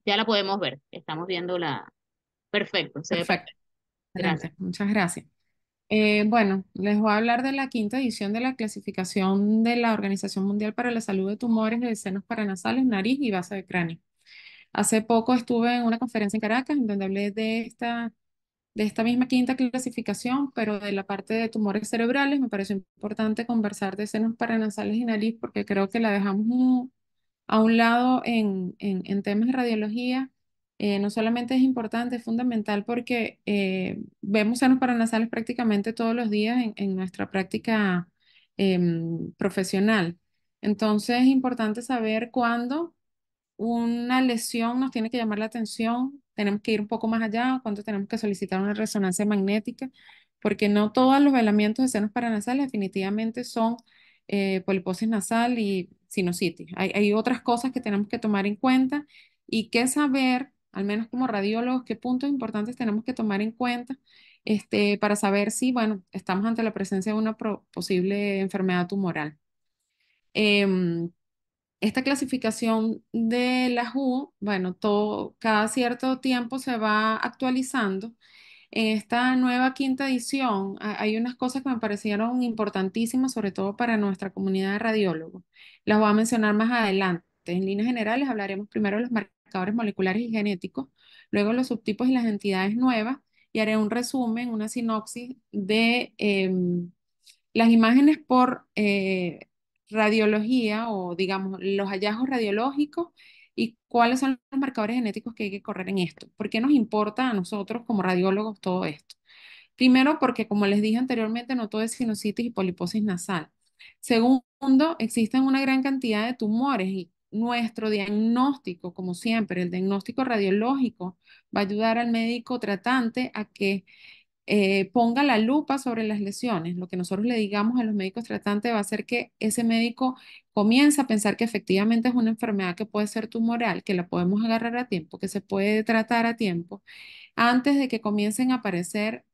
Ya la podemos ver. Estamos viendo la... Perfecto, se ve Perfecto, perfecto. Gracias. excelente, muchas gracias. Bueno, les voy a hablar de la quinta edición de la clasificación de la Organización Mundial para la Salud de Tumores de senos paranasales, nariz y base de cráneo. Hace poco estuve en una conferencia en Caracas en donde hablé de esta misma quinta clasificación, pero de la parte de tumores cerebrales. Me pareció importante conversar de senos paranasales y nariz porque creo que la dejamos a un lado en temas de radiología. No solamente es importante, es fundamental porque vemos senos paranasales prácticamente todos los días en nuestra práctica profesional. Entonces es importante saber cuándo una lesión nos tiene que llamar la atención, tenemos que ir un poco más allá, cuánto tenemos que solicitar una resonancia magnética, porque no todos los velamientos de senos paranasales definitivamente son poliposis nasal y sinusitis. Hay otras cosas que tenemos que tomar en cuenta y que saber, al menos como radiólogos, qué puntos importantes tenemos que tomar en cuenta para saber si, bueno, estamos ante la presencia de una posible enfermedad tumoral. Em, Esta clasificación de la WHO, bueno, cada cierto tiempo se va actualizando. En esta nueva quinta edición hay unas cosas que me parecieron importantísimas, sobre todo para nuestra comunidad de radiólogos. Las voy a mencionar más adelante. En líneas generales hablaremos primero de los marcadores moleculares y genéticos, luego los subtipos y las entidades nuevas, y haré un resumen, una sinopsis de las imágenes por radiología o, digamos, los hallazgos radiológicos y cuáles son los marcadores genéticos que hay que correr en esto. ¿Por qué nos importa a nosotros como radiólogos todo esto? Primero, porque como les dije anteriormente, no todo es sinusitis y poliposis nasal. Segundo, existen una gran cantidad de tumores y nuestro diagnóstico, como siempre, el diagnóstico radiológico va a ayudar al médico tratante a que ponga la lupa sobre las lesiones. Lo que nosotros le digamos a los médicos tratantes va a hacer que ese médico comience a pensar que efectivamente es una enfermedad que puede ser tumoral, que la podemos agarrar a tiempo, que se puede tratar a tiempo, antes de que comiencen a aparecer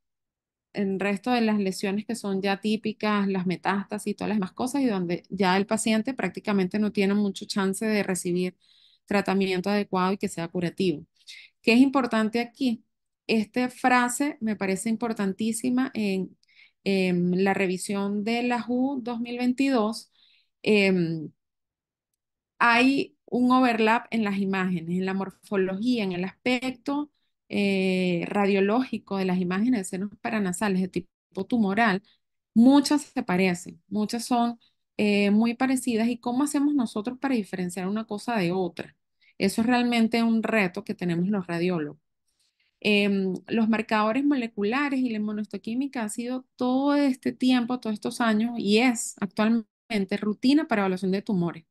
el resto de las lesiones que son ya típicas, las metástasis y todas las demás cosas, y donde ya el paciente prácticamente no tiene mucho chance de recibir tratamiento adecuado y que sea curativo. ¿Qué es importante aquí? Esta frase me parece importantísima en la revisión de la WHO 2022. em, Hay un overlap en las imágenes, en la morfología, en el aspecto radiológico de las imágenes de senos paranasales de tipo tumoral. Muchas se parecen, muchas son muy parecidas. ¿Y cómo hacemos nosotros para diferenciar una cosa de otra? Eso es realmente un reto que tenemos los radiólogos. Los marcadores moleculares y la inmunohistoquímica ha sido todo este tiempo, todos estos años, y es actualmente rutina para evaluación de tumores,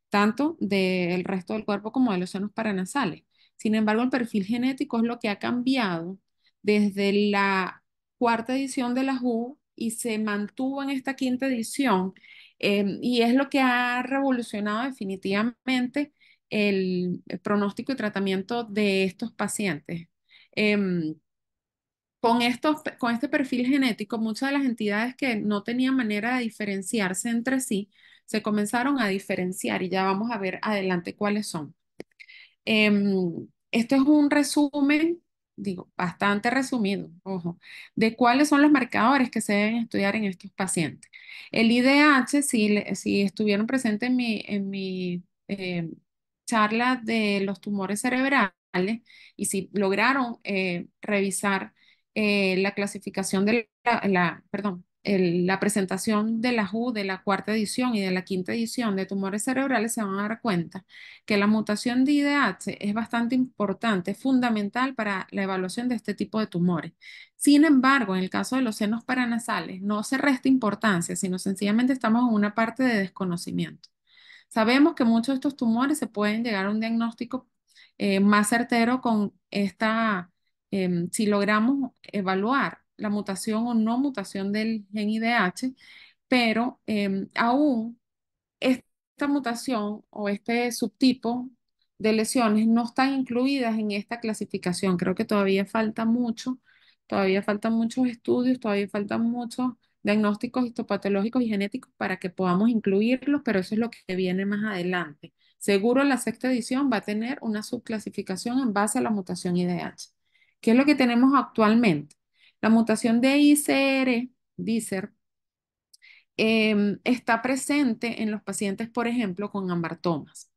tanto del resto del cuerpo como de los senos paranasales. Sin embargo, el perfil genético es lo que ha cambiado desde la cuarta edición de la WHO y se mantuvo en esta quinta edición, y es lo que ha revolucionado definitivamente el pronóstico y tratamiento de estos pacientes. Em, con este perfil genético, muchas de las entidades que no tenían manera de diferenciarse entre sí, se comenzaron a diferenciar y ya vamos a ver adelante cuáles son. Esto es un resumen, digo, bastante resumido, ojo, de cuáles son los marcadores que se deben estudiar en estos pacientes. El IDH, si estuvieron presentes en mi charla de los tumores cerebrales y si lograron revisar la clasificación de perdón, la presentación de la WHO de la cuarta edición y de la quinta edición de tumores cerebrales, se van a dar cuenta que la mutación de IDH es bastante importante, es fundamental para la evaluación de este tipo de tumores. Sin embargo, en el caso de los senos paranasales, no se resta importancia, sino sencillamente estamos en una parte de desconocimiento. Sabemos que muchos de estos tumores se pueden llegar a un diagnóstico más certero con si logramos evaluar la mutación o no mutación del gen IDH, pero aún esta mutación o este subtipo de lesiones no están incluidas en esta clasificación. Creo que todavía falta mucho, todavía faltan muchos estudios, todavía faltan muchos diagnósticos histopatológicos y genéticos para que podamos incluirlos, pero eso es lo que viene más adelante. Seguro la sexta edición va a tener una subclasificación en base a la mutación IDH. ¿Qué es lo que tenemos actualmente? La mutación de DICER, está presente en los pacientes, por ejemplo, con amartomas.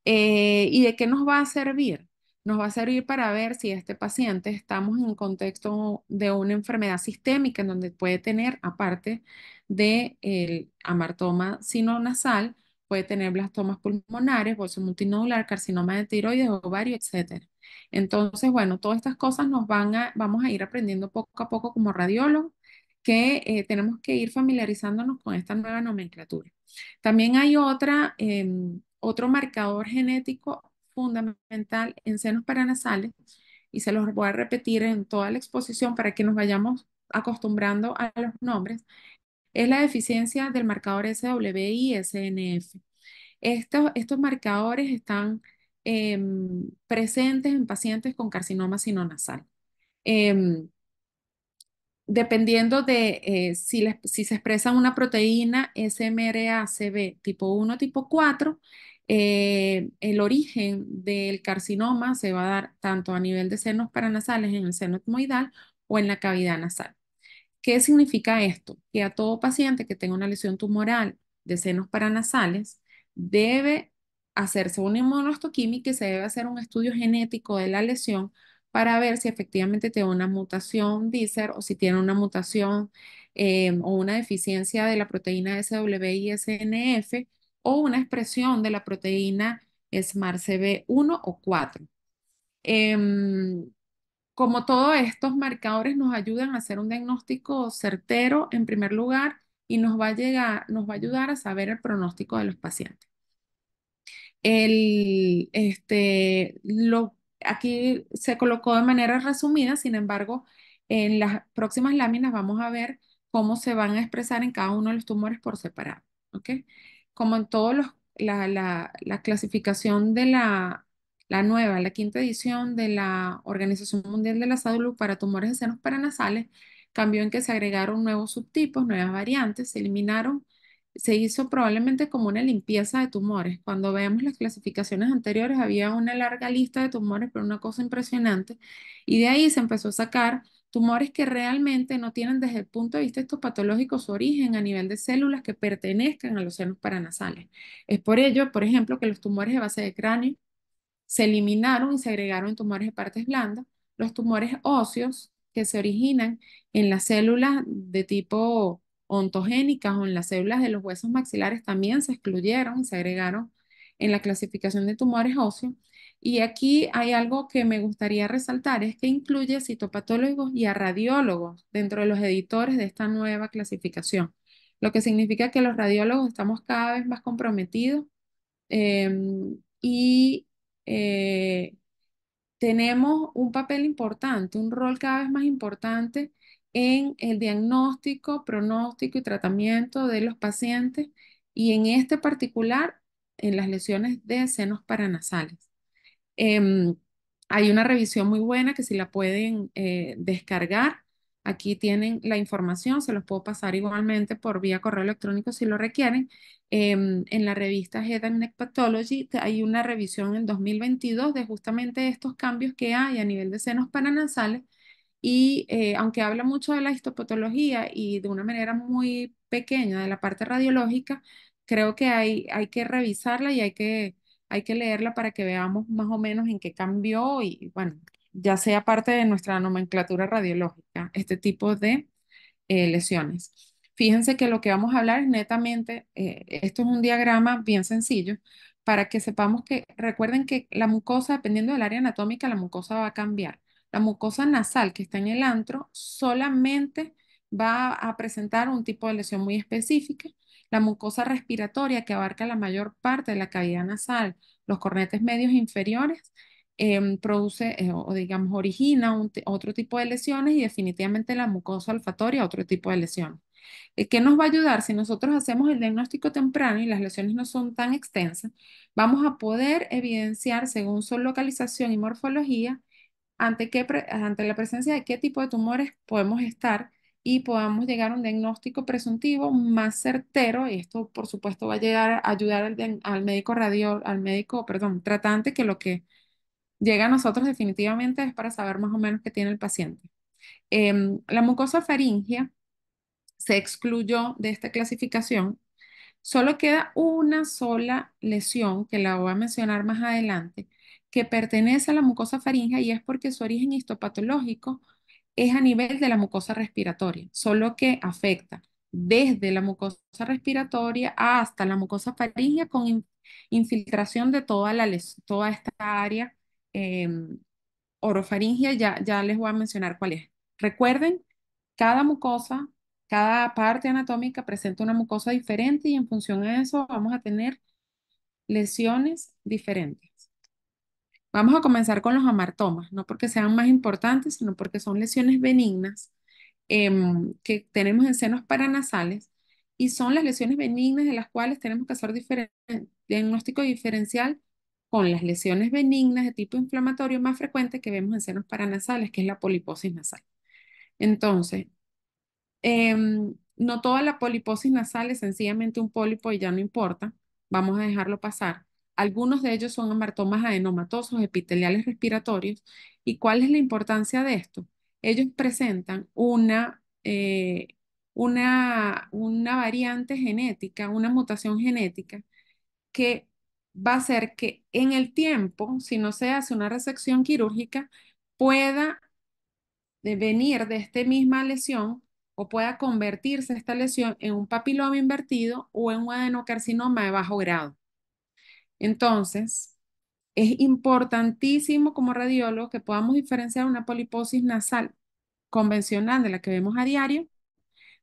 ¿Y de qué nos va a servir? Nos va a servir para ver si este paciente estamos en contexto de una enfermedad sistémica en donde puede tener, aparte del amartoma sinonasal, puede tener blastomas pulmonares, bolso multinodular, carcinoma de tiroides, ovario, etcétera. Entonces, bueno, todas estas cosas vamos a ir aprendiendo poco a poco como radiólogos, que tenemos que ir familiarizándonos con esta nueva nomenclatura. También hay otro marcador genético fundamental en senos paranasales, y se los voy a repetir en toda la exposición para que nos vayamos acostumbrando a los nombres, es la deficiencia del marcador SWI-SNF. Estos marcadores están presentes en pacientes con carcinoma sinonasal. Em, Dependiendo de si se expresa una proteína SMRACB tipo 1, tipo 4, el origen del carcinoma se va a dar tanto a nivel de senos paranasales en el seno etmoidal o en la cavidad nasal. ¿Qué significa esto? Que a todo paciente que tenga una lesión tumoral de senos paranasales debe hacerse una inmunohistoquímica y se debe hacer un estudio genético de la lesión para ver si efectivamente tiene una mutación DICER o si tiene una mutación o una deficiencia de la proteína SWI-SNF o una expresión de la proteína SMARCB1 o 4. Como todos estos marcadores nos ayudan a hacer un diagnóstico certero en primer lugar y nos va a ayudar a saber el pronóstico de los pacientes. Aquí se colocó de manera resumida, sin embargo, en las próximas láminas vamos a ver cómo se van a expresar en cada uno de los tumores por separado, ¿ok? Como en todos la clasificación de la nueva, la quinta edición de la Organización Mundial de la Salud para tumores de senos paranasales, cambió en que se agregaron nuevos subtipos, nuevas variantes, se eliminaron, se hizo probablemente como una limpieza de tumores. Cuando vemos las clasificaciones anteriores, había una larga lista de tumores, pero una cosa impresionante. Y de ahí se empezó a sacar tumores que realmente no tienen desde el punto de vista histopatológico su origen a nivel de células que pertenezcan a los senos paranasales. Es por ello, por ejemplo, que los tumores de base de cráneo se eliminaron y se agregaron en tumores de partes blandas. Los tumores óseos que se originan en las células de tipo ontogénicas o en las células de los huesos maxilares también se excluyeron y se agregaron en la clasificación de tumores óseos. Y aquí hay algo que me gustaría resaltar, es que incluye a citopatólogos y a radiólogos dentro de los editores de esta nueva clasificación, lo que significa que los radiólogos estamos cada vez más comprometidos y eh, tenemos un papel importante, un rol cada vez más importante en el diagnóstico, pronóstico y tratamiento de los pacientes y en este particular en las lesiones de senos paranasales. Em, Hay una revisión muy buena que si la pueden descargar, aquí tienen la información, se los puedo pasar igualmente por vía correo electrónico si lo requieren. En la revista Head and Neck Pathology hay una revisión en 2022 de justamente estos cambios que hay a nivel de senos paranasales y aunque habla mucho de la histopatología y de una manera muy pequeña de la parte radiológica, creo que hay que revisarla y hay que leerla para que veamos más o menos en qué cambió y bueno, ya sea parte de nuestra nomenclatura radiológica, este tipo de lesiones. Fíjense que lo que vamos a hablar es netamente, esto es un diagrama bien sencillo para que sepamos que, recuerden que la mucosa, dependiendo del área anatómica, la mucosa va a cambiar. La mucosa nasal que está en el antro solamente va a presentar un tipo de lesión muy específica. La mucosa respiratoria que abarca la mayor parte de la cavidad nasal, los cornetes medios inferiores, produce o digamos origina otro tipo de lesiones y definitivamente la mucosa olfatoria otro tipo de lesiones. ¿Qué nos va a ayudar? Si nosotros hacemos el diagnóstico temprano y las lesiones no son tan extensas, vamos a poder evidenciar según su localización y morfología ante la presencia de qué tipo de tumores podemos estar y podamos llegar a un diagnóstico presuntivo más certero. Y esto, por supuesto, va a llegar a ayudar al médico al médico, perdón, tratante, que lo que llega a nosotros definitivamente es para saber más o menos qué tiene el paciente. La mucosa faríngea se excluyó de esta clasificación. Solo queda una sola lesión, que la voy a mencionar más adelante, que pertenece a la mucosa faríngea y es porque su origen histopatológico es a nivel de la mucosa respiratoria, solo que afecta desde la mucosa respiratoria hasta la mucosa faríngea con infiltración de toda esta área orofaringia. Ya les voy a mencionar cuál es. Recuerden, cada mucosa, cada parte anatómica presenta una mucosa diferente y en función a eso vamos a tener lesiones diferentes. Vamos a comenzar con los amartomas, no porque sean más importantes, sino porque son lesiones benignas que tenemos en senos paranasales y son las lesiones benignas de las cuales tenemos que hacer diagnóstico diferencial con las lesiones benignas de tipo inflamatorio más frecuente que vemos en senos paranasales, que es la poliposis nasal. Entonces, no toda la poliposis nasal es sencillamente un pólipo y ya no importa, vamos a dejarlo pasar. Algunos de ellos son amartomas adenomatosos epiteliales respiratorios. ¿Y cuál es la importancia de esto? Ellos presentan una variante genética, una mutación genética que va a hacer que en el tiempo, si no se hace una resección quirúrgica, pueda de venir de esta misma lesión o pueda convertirse esta lesión en un papiloma invertido o en un adenocarcinoma de bajo grado. Entonces, es importantísimo como radiólogo que podamos diferenciar una poliposis nasal convencional de la que vemos a diario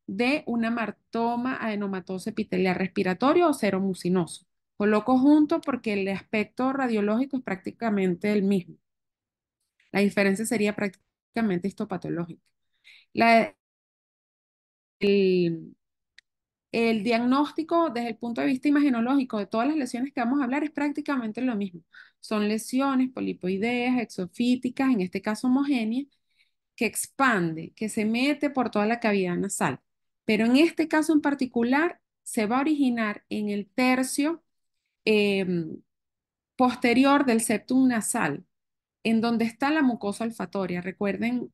de una martoma adenomatoso epitelial respiratorio o seromucinoso. Coloco junto porque el aspecto radiológico es prácticamente el mismo. La diferencia sería prácticamente histopatológica. La, el, el diagnóstico desde el punto de vista imagenológico de todas las lesiones que vamos a hablar es prácticamente lo mismo. Son lesiones polipoideas, exofíticas, en este caso homogéneas, que expande, que se mete por toda la cavidad nasal. Pero en este caso en particular se va a originar en el tercio em, posterior del septum nasal, en donde está la mucosa olfatoria. Recuerden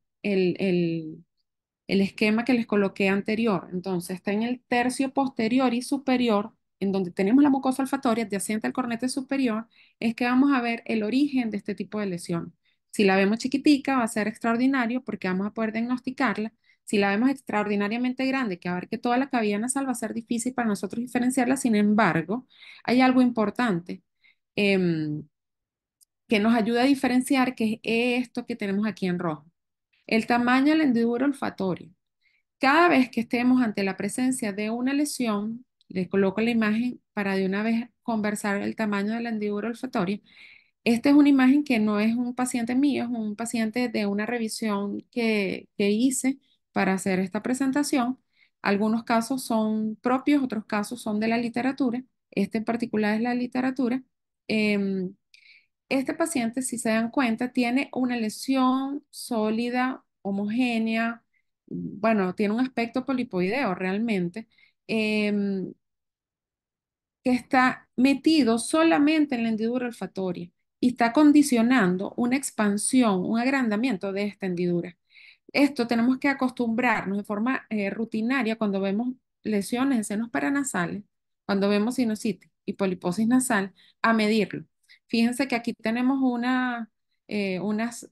el esquema que les coloqué anterior. Entonces, está en el tercio posterior y superior, en donde tenemos la mucosa olfatoria adyacente al cornete superior, es que vamos a ver el origen de este tipo de lesión. Si la vemos chiquitica, va a ser extraordinario porque vamos a poder diagnosticarla. Si la vemos extraordinariamente grande, que abarque toda la cavidad nasal, va a ser difícil para nosotros diferenciarla. Sin embargo, hay algo importante em, que nos ayuda a diferenciar, que es esto que tenemos aquí en rojo. El tamaño de la hendidura olfatoria. Cada vez que estemos ante la presencia de una lesión, les coloco la imagen para de una vez conversar el tamaño de la hendidura olfatoria. Esta es una imagen que no es un paciente mío, es un paciente de una revisión que hice para hacer esta presentación. Algunos casos son propios, otros casos son de la literatura. Este en particular es la literatura. Em, este paciente, si se dan cuenta, tiene una lesión sólida, homogénea, bueno, tiene un aspecto polipoideo realmente, em, que está metido solamente en la hendidura olfatoria y está condicionando una expansión, un agrandamiento de esta hendidura. Esto tenemos que acostumbrarnos de forma rutinaria cuando vemos lesiones en senos paranasales, cuando vemos sinusitis y poliposis nasal, a medirlo. Fíjense que aquí tenemos unas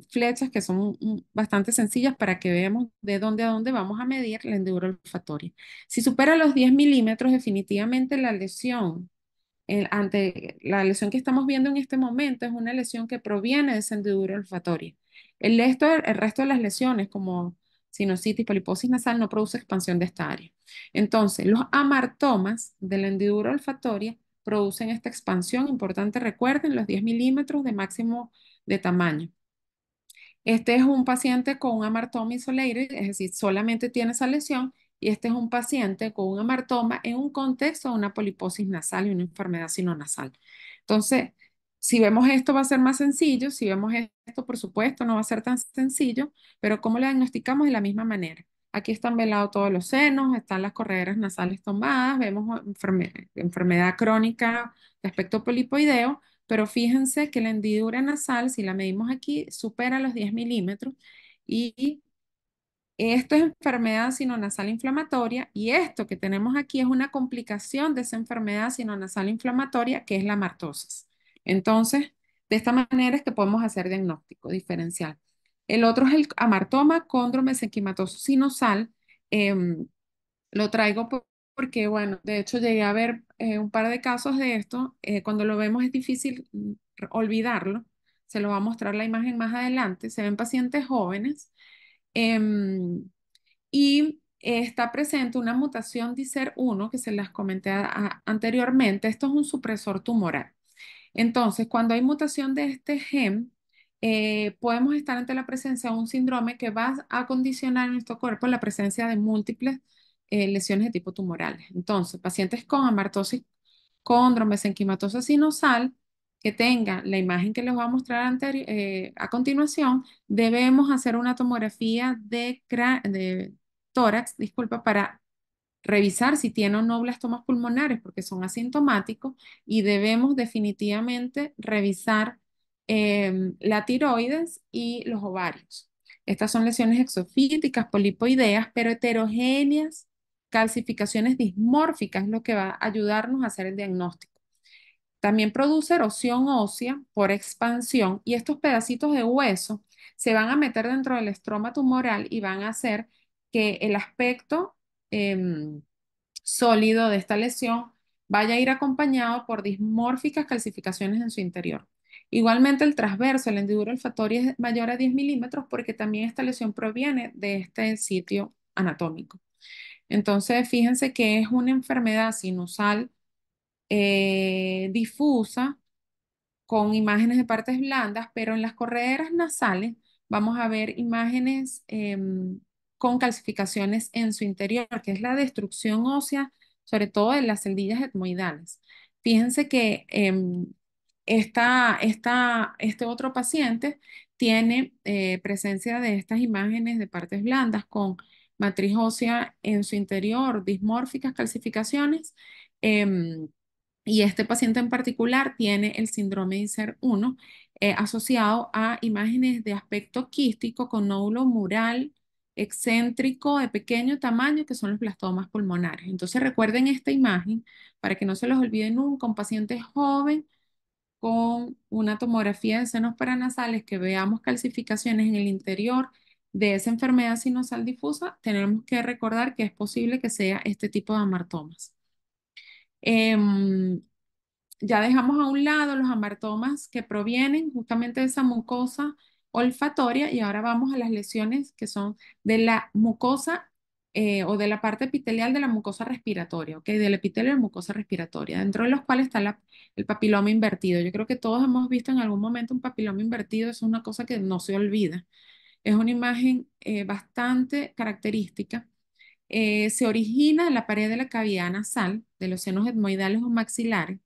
flechas que son bastante sencillas para que veamos de dónde a dónde vamos a medir la hendidura olfatoria. Si supera los 10 milímetros, definitivamente la lesión ante la lesión que estamos viendo en este momento es una lesión que proviene de esa hendidura olfatoria. El resto de las lesiones, como sinusitis, poliposis nasal, no produce expansión de esta área. Entonces, los amartomas de la hendidura olfatoria producen esta expansión importante. Recuerden, los 10 milímetros de máximo de tamaño. Este es un paciente con un amartoma isolated, es decir, solamente tiene esa lesión, y este es un paciente con un amartoma en un contexto de una poliposis nasal y una enfermedad sinonasal. Entonces, si vemos esto va a ser más sencillo, si vemos esto, por supuesto, no va a ser tan sencillo, pero ¿cómo lo diagnosticamos? De la misma manera. Aquí están velados todos los senos, están las correderas nasales tomadas, vemos enfermedad crónica de aspecto polipoideo, pero fíjense que la hendidura nasal, si la medimos aquí, supera los 10 milímetros y esto es enfermedad sinonasal inflamatoria y esto que tenemos aquí es una complicación de esa enfermedad sinonasal inflamatoria que es la amartosis. Entonces, de esta manera es que podemos hacer diagnóstico diferencial. El otro es el amartoma condromesenquimatoso sinusal. Lo traigo porque, bueno, de hecho llegué a ver un par de casos de esto. Cuando lo vemos es difícil olvidarlo. Se lo va a mostrar la imagen más adelante. Se ven pacientes jóvenes. em, y está presente una mutación DICER1 que se las comenté anteriormente. Esto es un supresor tumoral. Entonces, cuando hay mutación de este gen, podemos estar ante la presencia de un síndrome que va a condicionar en nuestro cuerpo la presencia de múltiples lesiones de tipo tumorales. Entonces, pacientes con amartosis cóndrome mesenquimatosa sinusal que tengan la imagen que les voy a mostrar a continuación, debemos hacer una tomografía de tórax, disculpa, para revisar si tiene o no blastomas pulmonares porque son asintomáticos y debemos definitivamente revisar la tiroides y los ovarios. Estas son lesiones exofíticas, polipoideas, pero heterogéneas, calcificaciones dismórficas es lo que va a ayudarnos a hacer el diagnóstico. También produce erosión ósea por expansión y estos pedacitos de hueso se van a meter dentro del estroma tumoral y van a hacer que el aspecto em, sólido de esta lesión vaya a ir acompañado por dismórficas calcificaciones en su interior. Igualmente el transverso, la hendidura olfatoria es mayor a 10 milímetros porque también esta lesión proviene de este sitio anatómico. Entonces, fíjense que es una enfermedad sinusal difusa con imágenes de partes blandas, pero en las correderas nasales vamos a ver imágenes con calcificaciones en su interior, que es la destrucción ósea, sobre todo de las celdillas etmoidales. Fíjense que este otro paciente tiene presencia de estas imágenes de partes blandas con matriz ósea en su interior, dismórficas calcificaciones. em, y este paciente en particular tiene el síndrome de ICER1 asociado a imágenes de aspecto quístico con nódulo mural excéntrico de pequeño tamaño que son los blastomas pulmonares. Entonces recuerden esta imagen para que no se los olviden nunca, un paciente joven con una tomografía de senos paranasales que veamos calcificaciones en el interior de esa enfermedad sinusal difusa, tenemos que recordar que es posible que sea este tipo de amartomas. Em, ya dejamos a un lado los amartomas que provienen justamente de esa mucosa olfatoria y ahora vamos a las lesiones que son de la mucosa o de la parte epitelial de la mucosa respiratoria, ¿ok? Del epitelio de la mucosa respiratoria, dentro de los cuales está el papiloma invertido. Yo creo que todos hemos visto en algún momento un papiloma invertido, es una cosa que no se olvida. Es una imagen bastante característica. Se origina en la pared de la cavidad nasal, de los senos etmoidales o maxilares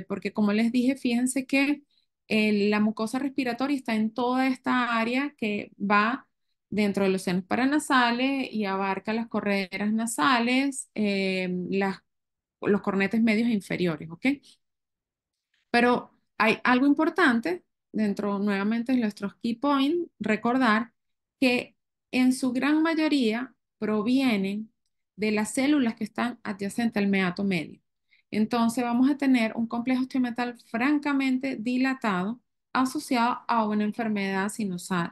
porque como les dije, fíjense que la mucosa respiratoria está en toda esta área que va dentro de los senos paranasales y abarca las correderas nasales, los cornetes medios e inferiores, ¿ok? Pero hay algo importante dentro nuevamente de nuestros key points, recordar que en su gran mayoría provienen de las células que están adyacentes al meato medio. Entonces vamos a tener un complejo osteometal francamente dilatado asociado a una enfermedad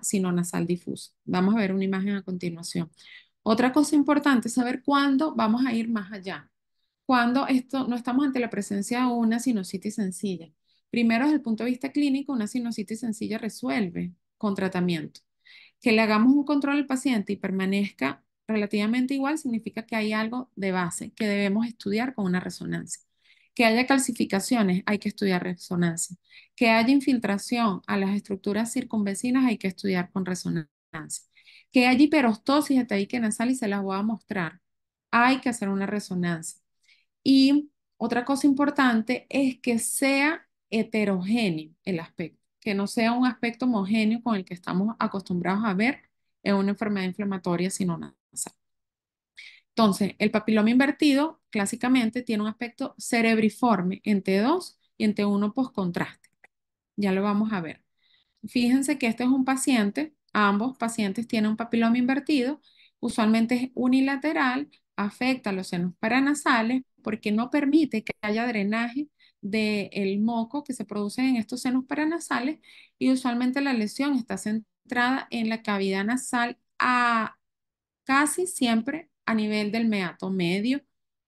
sinonasal difusa. Vamos a ver una imagen a continuación. Otra cosa importante es saber cuándo vamos a ir más allá cuando esto no estamos ante la presencia de una sinusitis sencilla. Primero, desde el punto de vista clínico, una sinusitis sencilla resuelve con tratamiento. Que le hagamos un control al paciente y permanezca relativamente igual significa que hay algo de base que debemos estudiar con una resonancia. Que haya calcificaciones, hay que estudiar resonancia. Que haya infiltración a las estructuras circunvecinas, hay que estudiar con resonancia. Que haya hiperostosis de tabique nasal y se las voy a mostrar, hay que hacer una resonancia. Y otra cosa importante es que sea heterogéneo el aspecto, que no sea un aspecto homogéneo con el que estamos acostumbrados a ver es una enfermedad inflamatoria sinonasal. Entonces, el papiloma invertido clásicamente tiene un aspecto cerebriforme en T2 y en T1 postcontraste. Ya lo vamos a ver. Fíjense que este es un paciente, ambos pacientes tienen un papiloma invertido, usualmente es unilateral, afecta a los senos paranasales porque no permite que haya drenaje del moco que se produce en estos senos paranasales y usualmente la lesión está centrada en la cavidad nasal casi siempre a nivel del meato medio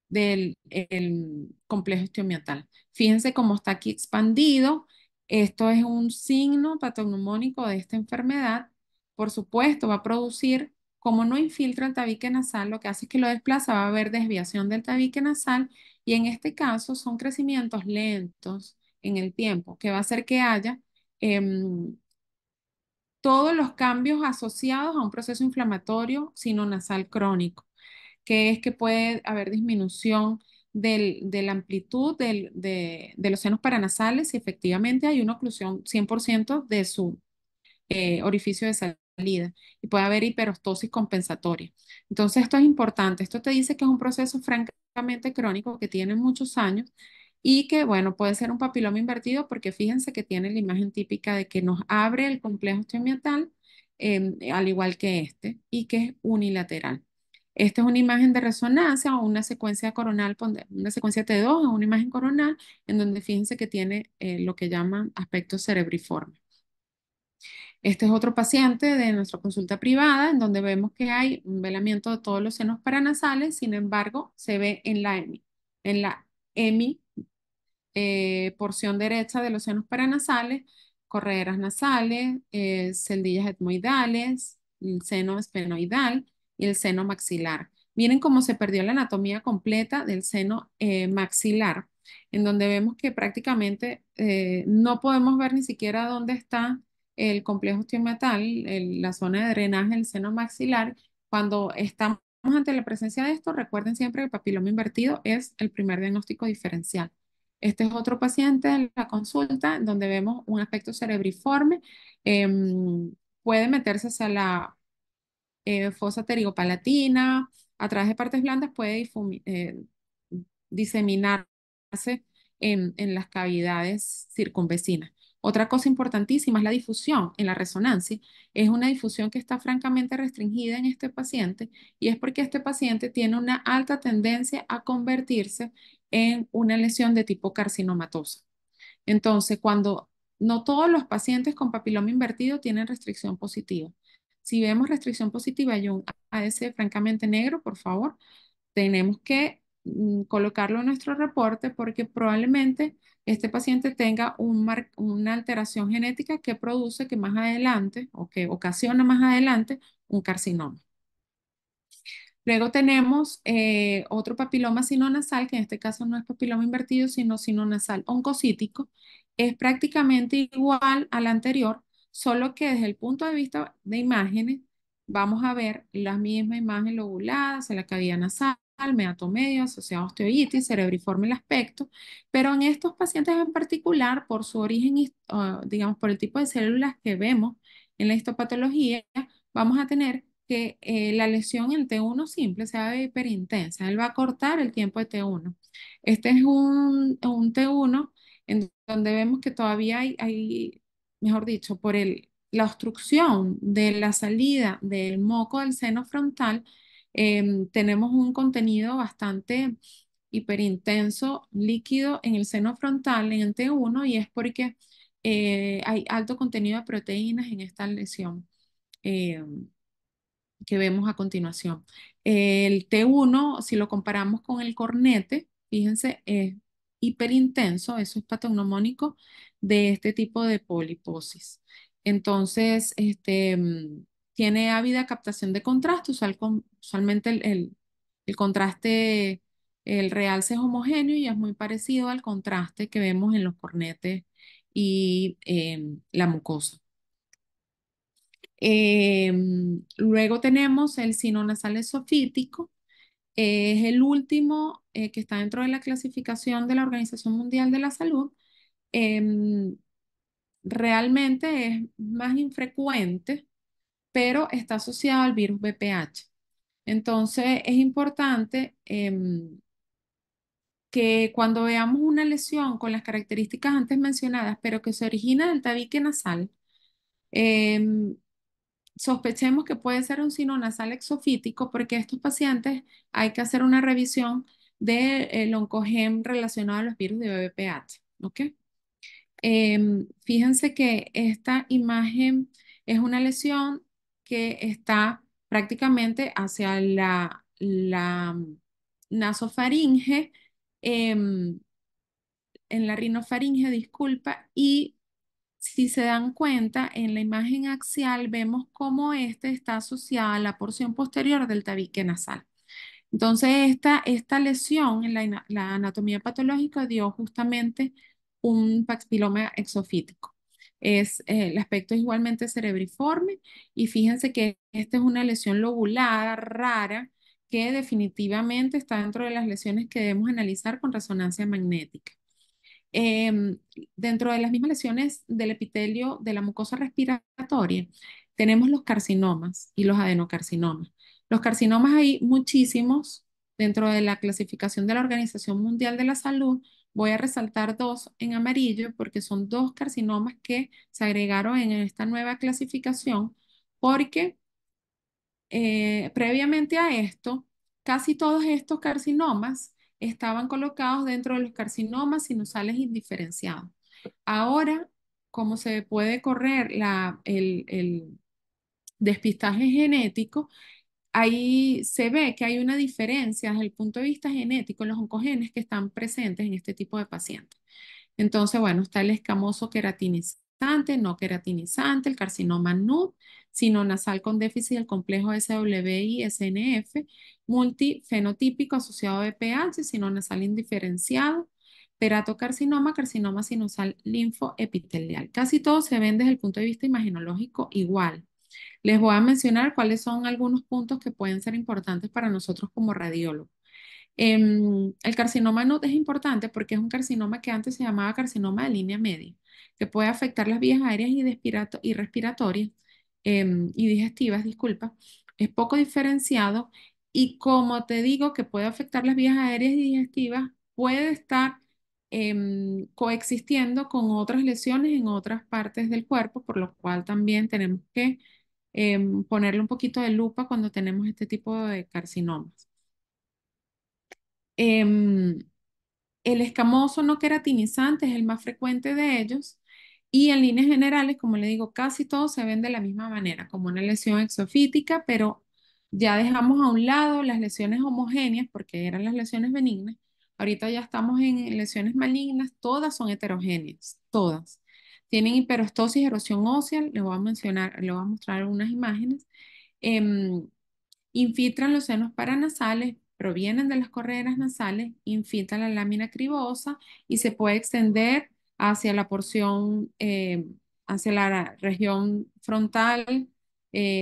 del el complejo osteomiatal. Fíjense cómo está aquí expandido. Esto es un signo patognomónico de esta enfermedad. Por supuesto, va a producir, como no infiltra el tabique nasal, lo que hace es que lo desplaza, va a haber desviación del tabique nasal y en este caso son crecimientos lentos en el tiempo, que va a hacer que haya todos los cambios asociados a un proceso inflamatorio sinonasal crónico, que es que puede haber disminución de la amplitud de los senos paranasales si efectivamente hay una oclusión 100% de su orificio de salida y puede haber hiperostosis compensatoria. Entonces, esto es importante. Esto te dice que es un proceso francamente crónico que tiene muchos años y que, bueno, puede ser un papiloma invertido porque fíjense que tiene la imagen típica de que nos abre el complejo osteomiatal, al igual que este, y que es unilateral. Esta es una imagen de resonancia o una secuencia coronal, una secuencia T2 o una imagen coronal, en donde fíjense que tiene lo que llaman aspecto cerebriforme. Este es otro paciente de nuestra consulta privada en donde vemos que hay un velamiento de todos los senos paranasales, sin embargo, se ve en la hemi porción derecha de los senos paranasales, correderas nasales, celdillas etmoidales, el seno esfenoidal y el seno maxilar. Miren cómo se perdió la anatomía completa del seno maxilar, en donde vemos que prácticamente no podemos ver ni siquiera dónde está el complejo osteomiatal, la zona de drenaje del seno maxilar. Cuando estamos ante la presencia de esto, recuerden siempre que el papiloma invertido es el primer diagnóstico diferencial. Este es otro paciente en la consulta donde vemos un aspecto cerebriforme. Puede meterse hacia la fosa pterigopalatina, a través de partes blandas puede diseminarse en las cavidades circunvecinas. Otra cosa importantísima es la difusión en la resonancia. Es una difusión que está francamente restringida en este paciente y es porque este paciente tiene una alta tendencia a convertirse en una lesión de tipo carcinomatosa. Entonces, cuando no todos los pacientes con papiloma invertido tienen restricción positiva. Si vemos restricción positiva y un AS francamente negro, por favor, tenemos que colocarlo en nuestro reporte porque probablemente este paciente tenga una alteración genética que produce que más adelante o que ocasiona más adelante un carcinoma. Luego tenemos otro papiloma sinonasal, que en este caso no es papiloma invertido, sino sinonasal oncocítico. Es prácticamente igual al anterior, solo que desde el punto de vista de imágenes vamos a ver la misma imagen lobulada hacia la cavidad nasal, meato medio, asociado a osteoitis, cerebriforme el aspecto, pero en estos pacientes en particular, por su origen, digamos, por el tipo de células que vemos en la histopatología, vamos a tener que la lesión en T1 simple sea hiperintensa. Él va a cortar el tiempo de T1. Este es un T1 en donde vemos que todavía mejor dicho, por la obstrucción de la salida del moco del seno frontal, tenemos un contenido bastante hiperintenso líquido en el seno frontal, en el T1, y es porque hay alto contenido de proteínas en esta lesión. Eh, que vemos a continuación. El T1, si lo comparamos con el cornete, fíjense, es hiperintenso, eso es patognomónico de este tipo de poliposis. Entonces, tiene ávida captación de contraste, usualmente el contraste, el realce es homogéneo y es muy parecido al contraste que vemos en los cornetes y la mucosa. Luego tenemos el sinonasal esofítico, es el último que está dentro de la clasificación de la Organización Mundial de la Salud. Em, Realmente es más infrecuente pero está asociado al virus VPH. Entonces, es importante que cuando veamos una lesión con las características antes mencionadas, pero que se origina del tabique nasal, em, sospechemos que puede ser un sino nasal exofítico, porque a estos pacientes hay que hacer una revisión del oncogén relacionado a los virus de VPH. ¿Ok? Fíjense que esta imagen es una lesión que está prácticamente hacia la nasofaringe, em, en la rinofaringe, disculpa, y si se dan cuenta, en la imagen axial vemos cómo este está asociada a la porción posterior del tabique nasal. Entonces, esta lesión en la anatomía patológica dio justamente un papiloma exofítico. El aspecto es igualmente cerebriforme y fíjense que esta es una lesión lobulada rara que definitivamente está dentro de las lesiones que debemos analizar con resonancia magnética. Em, Dentro de las mismas lesiones del epitelio de la mucosa respiratoria, tenemos los carcinomas y los adenocarcinomas. Los carcinomas hay muchísimos dentro de la clasificación de la Organización Mundial de la Salud. Voy a resaltar dos en amarillo porque son dos carcinomas que se agregaron en esta nueva clasificación porque previamente a esto, casi todos estos carcinomas estaban colocados dentro de los carcinomas sinusales indiferenciados. Ahora, como se puede correr el despistaje genético, ahí se ve que hay una diferencia desde el punto de vista genético en los oncogenes que están presentes en este tipo de pacientes. Entonces, bueno, está el escamoso queratinizante, no queratinizante, el carcinoma NUC, sinonasal con déficit del complejo SWI-SNF, multifenotípico asociado a BPH, sinonasal indiferenciado, peratocarcinoma, carcinoma sinusal linfoepitelial. Casi todos se ven desde el punto de vista imaginológico igual. Les voy a mencionar cuáles son algunos puntos que pueden ser importantes para nosotros como radiólogos. El carcinoma NUT es importante porque es un carcinoma que antes se llamaba carcinoma de línea media, que puede afectar las vías aéreas y respiratorias y digestivas, disculpa. Es poco diferenciado y como te digo que puede afectar las vías aéreas y digestivas, puede estar coexistiendo con otras lesiones en otras partes del cuerpo, por lo cual también tenemos que ponerle un poquito de lupa cuando tenemos este tipo de carcinomas. Em, el escamoso no queratinizante es el más frecuente de ellos y en líneas generales, como le digo, casi todos se ven de la misma manera, como una lesión exofítica, pero ya dejamos a un lado las lesiones homogéneas porque eran las lesiones benignas. Ahorita ya estamos en lesiones malignas, todas son heterogéneas, todas. Tienen hiperostosis, erosión ósea, les voy a mencionar, les voy a mostrar algunas imágenes. Em, Infiltran los senos paranasales, provienen de las correas nasales, infiltran la lámina cribosa y se puede extender hacia la porción, hacia la región frontal,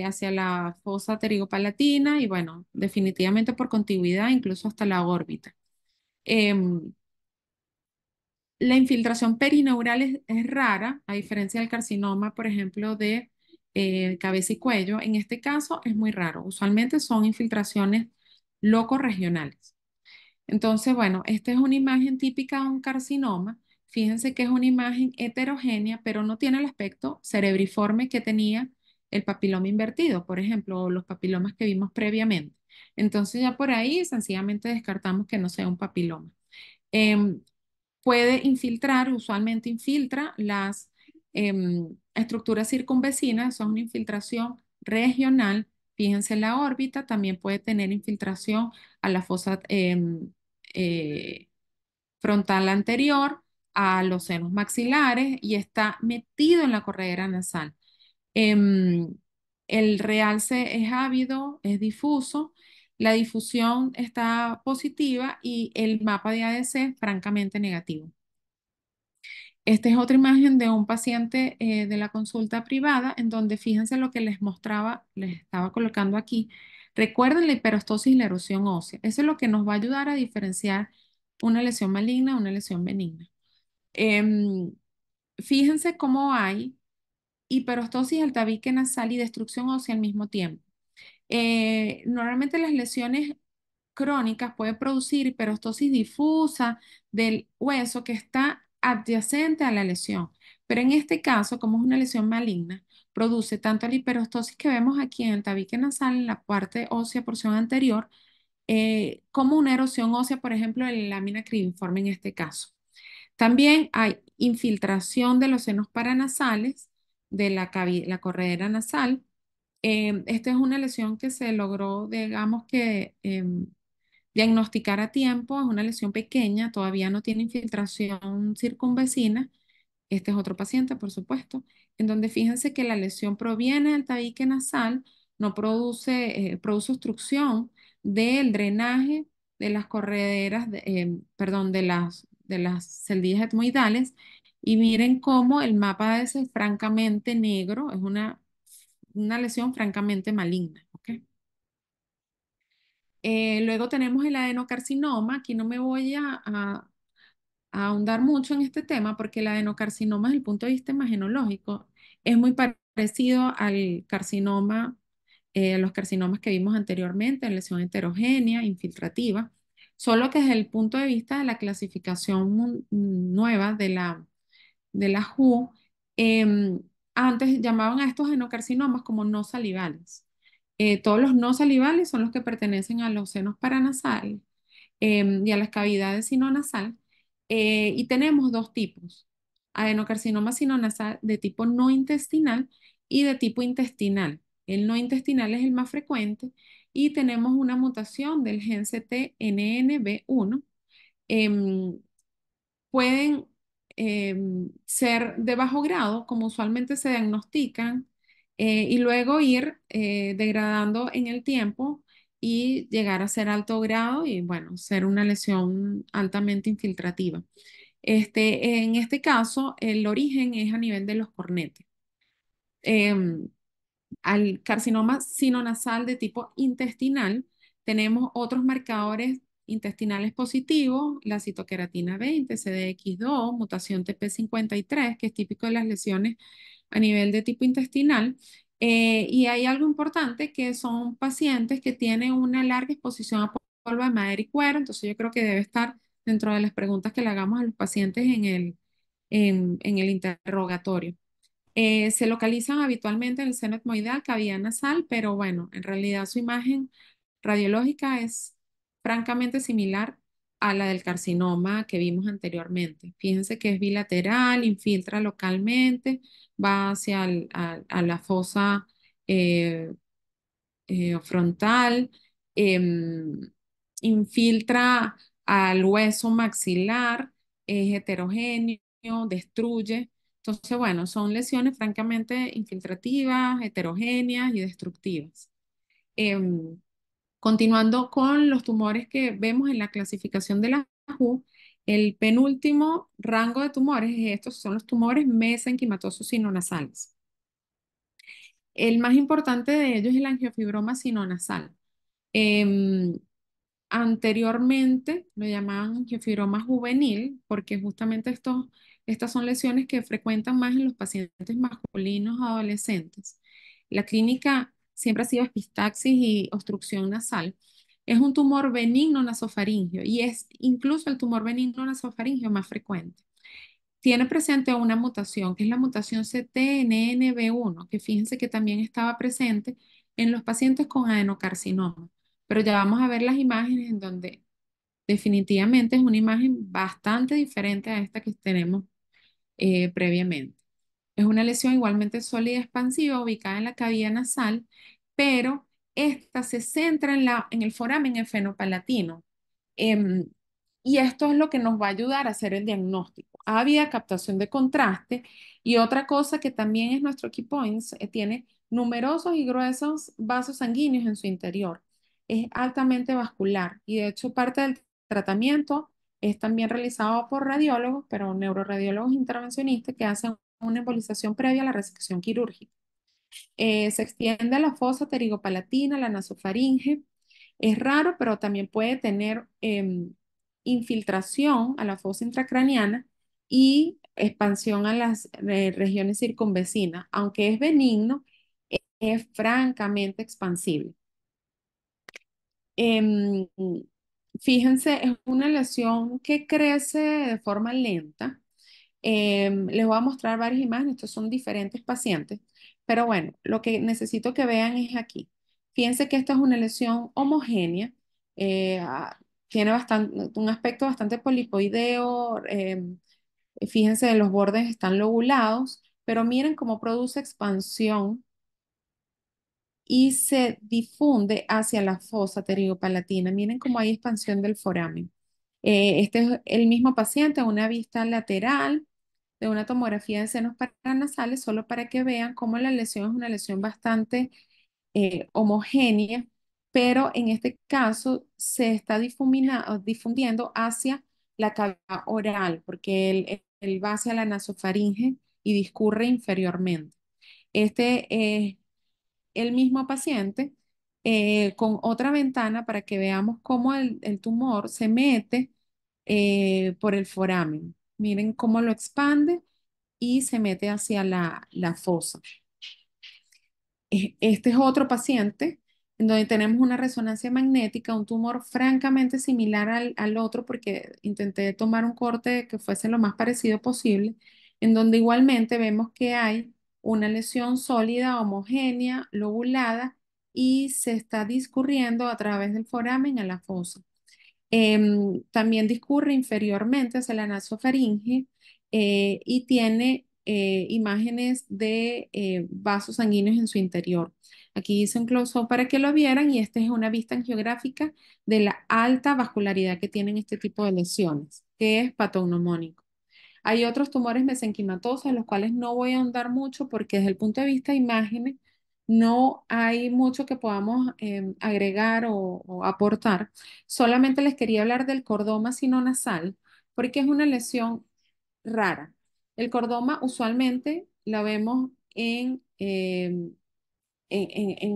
hacia la fosa pterigopalatina y bueno, definitivamente por contigüidad, incluso hasta la órbita. Em, la infiltración perineural es rara, a diferencia del carcinoma, por ejemplo, de cabeza y cuello. En este caso es muy raro. Usualmente son infiltraciones locorregionales. Entonces, bueno, esta es una imagen típica de un carcinoma. Fíjense que es una imagen heterogénea, pero no tiene el aspecto cerebriforme que tenía el papiloma invertido, por ejemplo, o los papilomas que vimos previamente. Entonces, ya por ahí sencillamente descartamos que no sea un papiloma. Em, Puede infiltrar, usualmente infiltra las estructuras circunvecinas, son una infiltración regional. Fíjense la órbita, también puede tener infiltración a la fosa eh, frontal anterior, a los senos maxilares y está metido en la corredera nasal. Em, el realce es ávido, es difuso, la difusión está positiva y el mapa de ADC francamente negativo. Esta es otra imagen de un paciente de la consulta privada en donde fíjense lo que les mostraba, les estaba colocando aquí. Recuerden la hiperostosis y la erosión ósea. Eso es lo que nos va a ayudar a diferenciar una lesión maligna de una lesión benigna. Em, Fíjense cómo hay hiperostosis del tabique nasal y destrucción ósea al mismo tiempo. Normalmente las lesiones crónicas pueden producir hiperostosis difusa del hueso que está adyacente a la lesión, pero en este caso, como es una lesión maligna, produce tanto la hiperostosis que vemos aquí en el tabique nasal, en la parte ósea, porción anterior, como una erosión ósea, por ejemplo, en la lámina cribiforme en este caso. También hay infiltración de los senos paranasales de la corredera nasal. Esta es una lesión que se logró, digamos que, diagnosticar a tiempo. Es una lesión pequeña, todavía no tiene infiltración circunvecina. Este es otro paciente, por supuesto, en donde fíjense que la lesión proviene del tabique nasal, no produce, produce obstrucción del drenaje de las correderas, perdón, de las celdillas etmoidales. Y miren cómo el mapa es francamente negro, es una lesión francamente maligna. ¿Ok? Luego tenemos el adenocarcinoma. Aquí no me voy a ahondar mucho en este tema porque el adenocarcinoma desde el punto de vista imagenológico es muy parecido al carcinoma, a los carcinomas que vimos anteriormente, lesión heterogénea, infiltrativa, solo que desde el punto de vista de la clasificación nueva de la WHO, em, antes llamaban a estos adenocarcinomas como no salivales. Todos los no salivales son los que pertenecen a los senos paranasales y a las cavidades sinonasal. Y tenemos dos tipos: adenocarcinoma sinonasal de tipo no intestinal y de tipo intestinal. El no intestinal es el más frecuente y tenemos una mutación del gen CTNNB1. em, Pueden ser de bajo grado, como usualmente se diagnostican, y luego ir degradando en el tiempo y llegar a ser alto grado y, bueno, ser una lesión altamente infiltrativa. En este caso, el origen es a nivel de los cornetes. Em, Al carcinoma sinonasal de tipo intestinal, tenemos otros marcadores intestinales positivos: la citoqueratina 20, CDX2, mutación TP53, que es típico de las lesiones a nivel de tipo intestinal. Y hay algo importante, que son pacientes que tienen una larga exposición a polvo de madera y cuero. Entonces yo creo que debe estar dentro de las preguntas que le hagamos a los pacientes en el interrogatorio. Se localizan habitualmente en el seno etmoidal, cavidad nasal, pero bueno, en realidad su imagen radiológica es francamente similar a la del carcinoma que vimos anteriormente. Fíjense que es bilateral, infiltra localmente, va hacia a la fosa eh, frontal, em, infiltra al hueso maxilar, es heterogéneo, destruye. Entonces, bueno, son lesiones francamente infiltrativas, heterogéneas y destructivas. Em, Continuando con los tumores que vemos en la clasificación de la WHO, el penúltimo rango de tumores, estos son los tumores mesenquimatosos sinonasales. El más importante de ellos es el angiofibroma sinonasal. Em, Anteriormente lo llamaban angiofibroma juvenil porque justamente estas son lesiones que frecuentan más en los pacientes masculinos adolescentes. La clínica siempre ha sido epistaxis y obstrucción nasal. Es un tumor benigno nasofaringeo y es incluso el tumor benigno nasofaringeo más frecuente. Tiene presente una mutación, que es la mutación CTNNB1, que fíjense que también estaba presente en los pacientes con adenocarcinoma. Pero ya vamos a ver las imágenes en donde definitivamente es una imagen bastante diferente a esta que tenemos previamente. Es una lesión igualmente sólida y expansiva ubicada en la cavidad nasal, pero esta se centra en el foramen efenopalatino. Em, y esto es lo que nos va a ayudar a hacer el diagnóstico. Había captación de contraste y otra cosa que también es nuestro key points, tiene numerosos y gruesos vasos sanguíneos en su interior. Es altamente vascular y de hecho parte del tratamiento es también realizado por radiólogos, pero neuroradiólogos intervencionistas que hacen una embolización previa a la resección quirúrgica. Se extiende a la fosa pterigopalatina, la nasofaringe. Es raro, pero también puede tener infiltración a la fosa intracraniana y expansión a las regiones circunvecinas. Aunque es benigno, es francamente expansible. Em, Fíjense, es una lesión que crece de forma lenta. Les voy a mostrar varias imágenes, estos son diferentes pacientes, pero bueno, lo que necesito que vean es aquí. Fíjense que esta es una lesión homogénea, tiene un aspecto bastante polipoideo, fíjense, los bordes están lobulados, pero miren cómo produce expansión y se difunde hacia la fosa pterigo-palatina. Miren cómo hay expansión del foramen. Este es el mismo paciente, una vista lateral de una tomografía de senos paranasales, solo para que vean cómo la lesión es una lesión bastante homogénea, pero en este caso se está difundiendo hacia la cavidad oral, porque él va hacia la nasofaringe y discurre inferiormente. Este es el mismo paciente con otra ventana para que veamos cómo el tumor se mete por el foramen. Miren cómo lo expande y se mete hacia la fosa. Este es otro paciente en donde tenemos una resonancia magnética, un tumor francamente similar al otro, porque intenté tomar un corte que fuese lo más parecido posible, en donde igualmente vemos que hay una lesión sólida, homogénea, lobulada, y se está discurriendo a través del foramen a la fosa. También discurre inferiormente hacia la nasofaringe y tiene imágenes de vasos sanguíneos en su interior. Aquí hice un close-up para que lo vieran y esta es una vista angiográfica de la alta vascularidad que tienen este tipo de lesiones, que es patognomónico. Hay otros tumores mesenquimatosos, en los cuales no voy a ahondar mucho porque desde el punto de vista de imágenes no hay mucho que podamos agregar o aportar. Solamente les quería hablar del cordoma sinonasal porque es una lesión rara. El cordoma usualmente la vemos en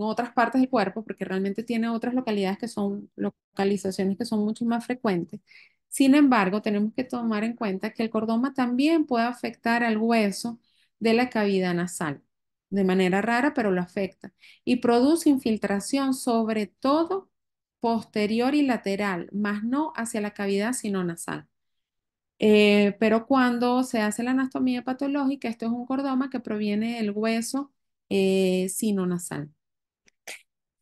otras partes del cuerpo, porque realmente tiene otras localidades que son localizaciones que son mucho más frecuentes. Sin embargo, tenemos que tomar en cuenta que el cordoma también puede afectar al hueso de la cavidad nasal, de manera rara, pero lo afecta. Y produce infiltración sobre todo posterior y lateral, más no hacia la cavidad, sino nasal. Pero cuando se hace la anastomía patológica, esto es un cordoma que proviene del hueso sinonasal,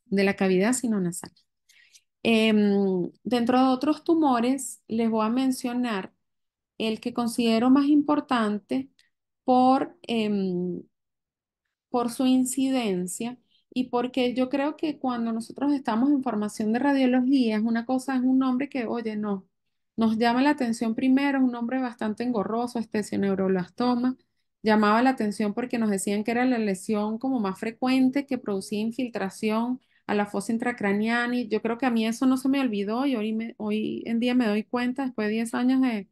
de la cavidad sinonasal. Dentro de otros tumores, les voy a mencionar el que considero más importante por, por su incidencia y porque yo creo que cuando nosotros estamos en formación de radiología, es una cosa, es un nombre que, oye, no, nos llama la atención primero, es un nombre bastante engorroso, espesioneuroblastoma. Llamaba la atención porque nos decían que era la lesión como más frecuente que producía infiltración a la fosa intracraneana y yo creo que a mí eso no se me olvidó y hoy en día me doy cuenta, después de 10 años de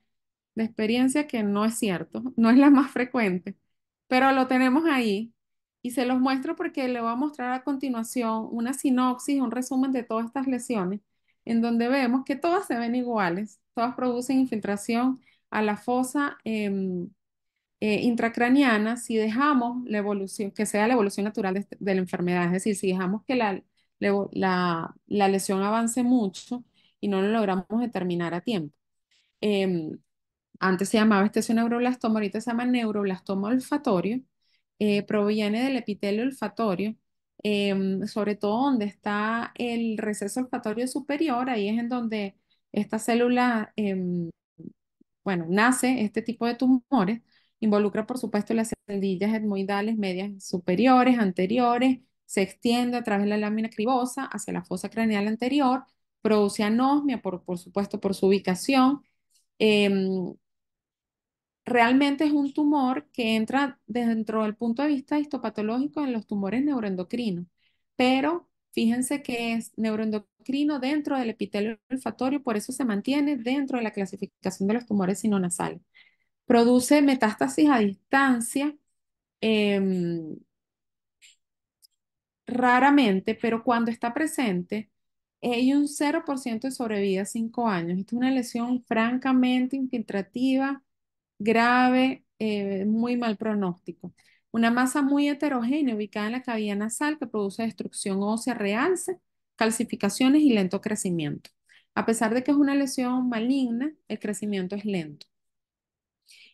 experiencia, que no es cierto, no es la más frecuente, pero lo tenemos ahí y se los muestro porque le voy a mostrar a continuación una sinopsis, un resumen de todas estas lesiones, en donde vemos que todas se ven iguales, todas producen infiltración a la fosa intracraneana si dejamos la evolución, que sea la evolución natural de la enfermedad, es decir, si dejamos que la lesión avance mucho y no lo logramos determinar a tiempo. Em, Antes se llamaba estesioneuroblastoma, ahorita se llama neuroblastoma olfatorio. Proviene del epitelio olfatorio, sobre todo donde está el receso olfatorio superior, ahí es en donde esta célula, bueno, nace este tipo de tumores. Involucra, por supuesto, las celdillas etmoidales medias superiores, anteriores, se extiende a través de la lámina cribosa hacia la fosa craneal anterior, produce anosmia, por supuesto, por su ubicación. Em, Realmente es un tumor que entra dentro del punto de vista histopatológico en los tumores neuroendocrinos, pero fíjense que es neuroendocrino dentro del epitelio olfatorio, por eso se mantiene dentro de la clasificación de los tumores sinonasales. Produce metástasis a distancia, em, raramente, pero cuando está presente, hay un 0% de sobrevida a 5 años. Esta es una lesión francamente infiltrativa, grave, muy mal pronóstico. Una masa muy heterogénea ubicada en la cavidad nasal que produce destrucción ósea, realce, calcificaciones y lento crecimiento. A pesar de que es una lesión maligna, el crecimiento es lento.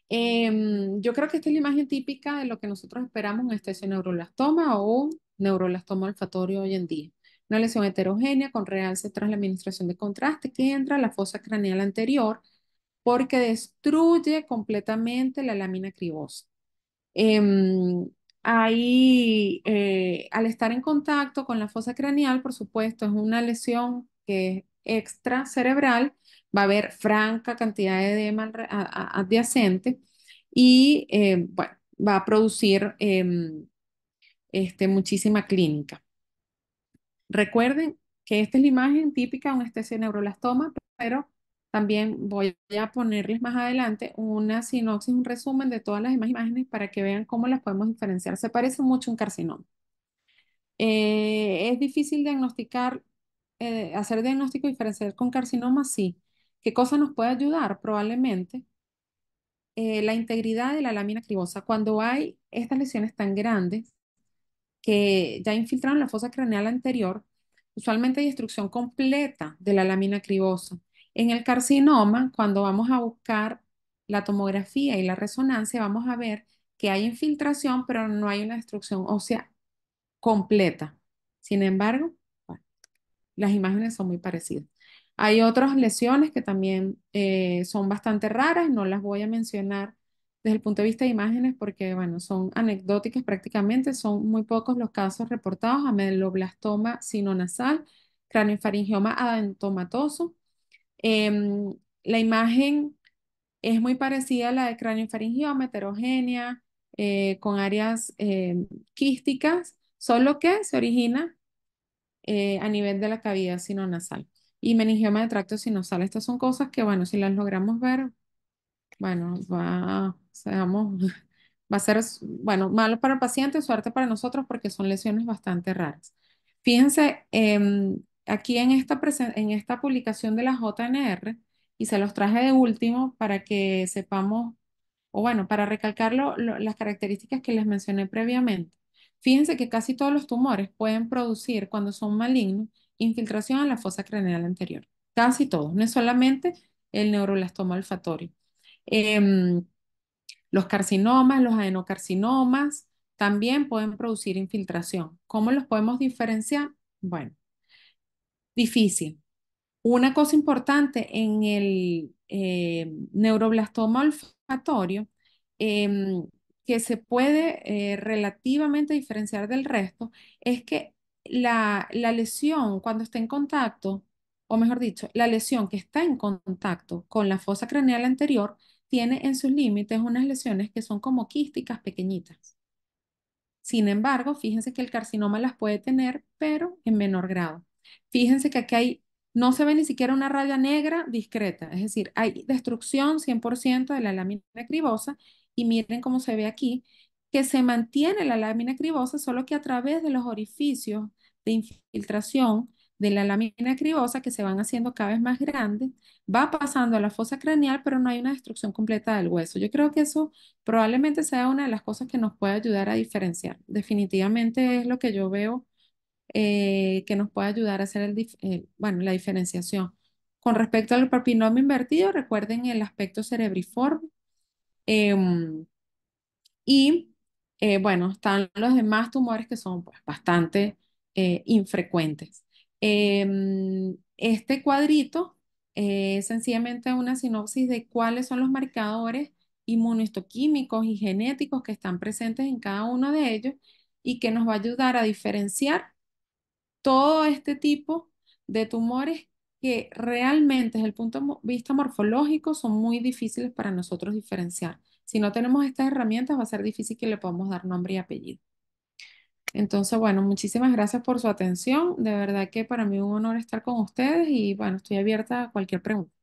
Yo creo que esta es la imagen típica de lo que nosotros esperamos en un esthesioneuroblastoma o un neuroblastoma olfatorio hoy en día. Una lesión heterogénea con realce tras la administración de contraste que entra a la fosa craneal anterior porque destruye completamente la lámina cribosa. Em, Ahí, al estar en contacto con la fosa craneal, por supuesto, es una lesión que es extracerebral, va a haber franca cantidad de edema adyacente y, bueno, va a producir muchísima clínica. Recuerden que esta es la imagen típica de un esthesioneuroblastoma, pero también voy a ponerles más adelante una sinopsis, un resumen de todas las demás imágenes para que vean cómo las podemos diferenciar. Se parece mucho a un carcinoma. Es difícil diagnosticar, hacer diagnóstico diferencial con carcinoma, sí. ¿Qué cosa nos puede ayudar? Probablemente la integridad de la lámina cribosa. Cuando hay estas lesiones tan grandes, que ya infiltraron la fosa craneal anterior, usualmente hay destrucción completa de la lámina cribosa. En el carcinoma, cuando vamos a buscar la tomografía y la resonancia, vamos a ver que hay infiltración, pero no hay una destrucción ósea completa. Sin embargo, bueno, las imágenes son muy parecidas. Hay otras lesiones que también son bastante raras, no las voy a mencionar desde el punto de vista de imágenes porque, bueno, son anecdóticas prácticamente, son muy pocos los casos reportados, ameloblastoma sinonasal, craniofaringioma adentomatoso. La imagen es muy parecida a la de craniofaringioma, heterogénea, con áreas quísticas, solo que se origina a nivel de la cavidad sinonasal y meningioma de tracto sinusal. Estas son cosas que, bueno, si las logramos ver, bueno, va a ser, bueno, malo para el paciente, suerte para nosotros porque son lesiones bastante raras. Fíjense, aquí en esta publicación de la JNR, y se los traje de último para que sepamos, o bueno, para recalcar las características que les mencioné previamente. Fíjense que casi todos los tumores pueden producir, cuando son malignos, infiltración en la fosa craneal anterior. Casi todos, no es solamente el neuroblastoma olfatorio. Em, los carcinomas, los adenocarcinomas, también pueden producir infiltración. ¿Cómo los podemos diferenciar? Bueno, difícil. Una cosa importante en el neuroblastoma olfatorio, em, que se puede relativamente diferenciar del resto, es que la lesión cuando está en contacto, o mejor dicho, la lesión que está en contacto con la fosa craneal anterior, tiene en sus límites unas lesiones que son como quísticas pequeñitas. Sin embargo, fíjense que el carcinoma las puede tener, pero en menor grado. Fíjense que aquí no se ve ni siquiera una raya negra discreta, es decir, hay destrucción 100% de la lámina cribosa y miren cómo se ve aquí, que se mantiene la lámina cribosa, solo que a través de los orificios de infiltración de la lámina cribosa que se van haciendo cada vez más grandes, va pasando a la fosa craneal, pero no hay una destrucción completa del hueso. Yo creo que eso probablemente sea una de las cosas que nos puede ayudar a diferenciar. Definitivamente es lo que yo veo que nos puede ayudar a hacer bueno, la diferenciación. Con respecto al papiloma invertido, recuerden el aspecto cerebriforme. em, y bueno, están los demás tumores que son pues, bastante infrecuentes. Este cuadrito es sencillamente una sinopsis de cuáles son los marcadores inmunohistoquímicos y genéticos que están presentes en cada uno de ellos y que nos va a ayudar a diferenciar todo este tipo de tumores que realmente desde el punto de vista morfológico son muy difíciles para nosotros diferenciar. Si no tenemos estas herramientas, va a ser difícil que le podamos dar nombre y apellido. Entonces, bueno, muchísimas gracias por su atención. De verdad que para mí es un honor estar con ustedes y bueno, estoy abierta a cualquier pregunta.